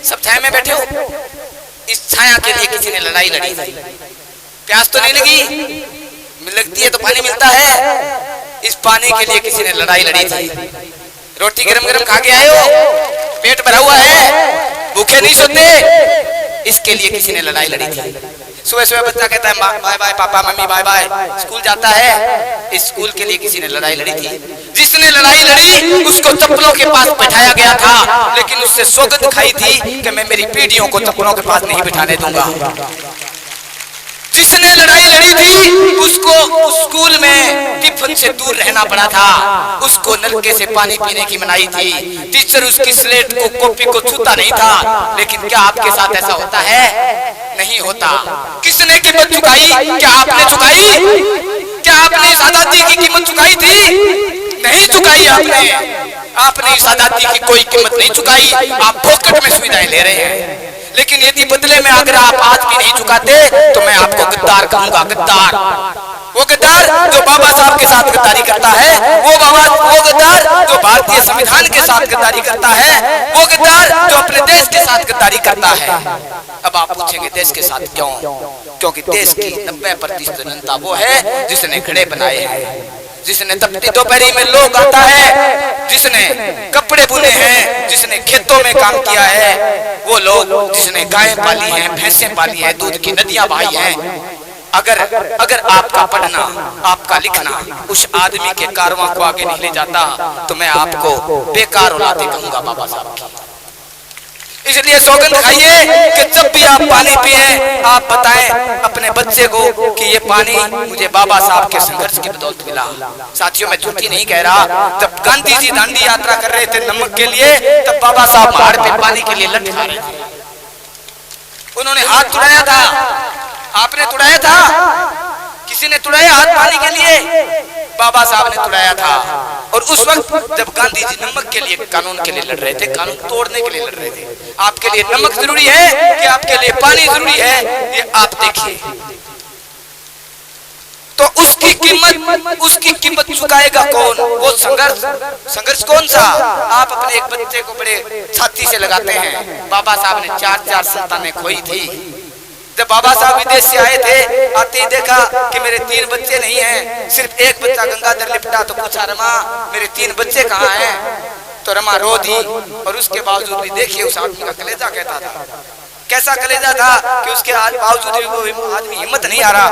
सब छाया में बैठे हो। इस छाया के लिए किसी ने लड़ाई लड़ी थी। प्यास तो नहीं लगी, लगती है तो पानी मिलता है। इस पानी के लिए किसी ने लड़ाई लड़ी थी। रोटी गरम गरम खा के आए हो, पेट भरा हुआ है, भूखे नहीं सोते, इसके लिए किसी ने लड़ाई लड़ी थी। सुबह सुबह बच्चा कहता है bye bye papa mummy bye bye, school जाता है। इस स्कूल के लिए किसी ने लड़ाई लड़ी थी। जिसने लड़ाई लड़ी उसको चप्पलों के पास बैठाया गया था, लेकिन उससे सौगंध खाई थी कि मैं मेरी पीढ़ियों को चप्पलों के पास नहीं बिठाने दूंगा। जिसने लड़ाई लड़ी थी उसको उस स्कूल में टिफिन से दूर रहना पड़ा था, उसको नलके से पानी पीने की मनाही थी। टीचर उसकी स्लेट को कॉपी को छूता नहीं था। लेकिन क्या आपके साथ ऐसा होता है? नहीं होता। किसने कीमत चुकाई? क्या आपने चुकाई? क्या आपने इस आजादी की कीमत चुकाई थी? नहीं चुकाई आपने इस आजादी की कोई कीमत नहीं चुकाई। आप पॉकेट में सुविधाएं ले रहे हैं, लेकिन यदि बदले में अगर आप आज भी नहीं चुकाते तो मैं आपको गद्दार कहूंगा। गद्दार वो गद्दार जो बाबा साहब के साथ गद्दारी करता है, वो गद्दार जो भारतीय संविधान के साथ गद्दारी करता है, वो गद्दार जो अपने देश के साथ गद्दारी करता है। अब आप पूछेंगे देश के साथ क्यों? क्योंकि देश की 90% जनता वो है जिसने घड़े बनाए हैं, जिसने तपती दोपहरी में लोग आता है, जिसने कपड़े बुने हैं, जिसने खेतों में काम किया है, वो लोग जिसने गायें पाली हैं, भैंसें पाली हैं, दूध की नदियां बहाई हैं। अगर आपका पढ़ना, आपका लिखना उस आदमी के कारवां को आगे नहीं ले जाता तो मैं आपको बेकार औलादे कहूंगा बाबा साहब की। इसलिए सौगंध खाइए कि जब भी आप पानी पिए आप बताएं अपने बच्चे को कि ये पानी मुझे बाबा साहब के संघर्ष की बदौलत मिला। साथियों मैं झूठी नहीं कह रहा, जब गांधी जी दांडी यात्रा कर रहे थे नमक के लिए, तब बाबा साहब पहाड़ पे पानी के लिए लठ खा रहे थे। उन्होंने हाथ तुड़ाया था, आपने तुड़ाया था? किसी ने तुड़ाया हाथ पानी के लिए? बाबा साहब ने तुड़ाया था। और उस वक्त जब गांधी जी नमक के लिए, कानून के लिए लड़ रहे थे, कानून तोड़ने के लिए लड़ रहे थे। आपके लिए नमक जरूरी है कि आपके लिए पानी जरूरी है, ये आप देखिए। तो उसकी कीमत चुकाएगा कौन? वो संघर्ष कौन सा? आप अपने एक बच्चे को बड़े छाती से लगाते हैं। बाबा साहब ने 4 संतानें खोई थी। जब बाबा साहब विदेश से आए थे, आते ही देखा कि मेरे 3 बच्चे नहीं हैं, सिर्फ एक बच्चा गंगाधर लिपटा। तो पूछा रमा मेरे 3 बच्चे कहाँ हैं? तो रमा रो दी। और उसके बावजूद भी देखिए उस आदमी का कलेजा कहता था। कैसा कलेजा था कि उसके बावजूद भी वो आदमी हिम्मत नहीं आ रहा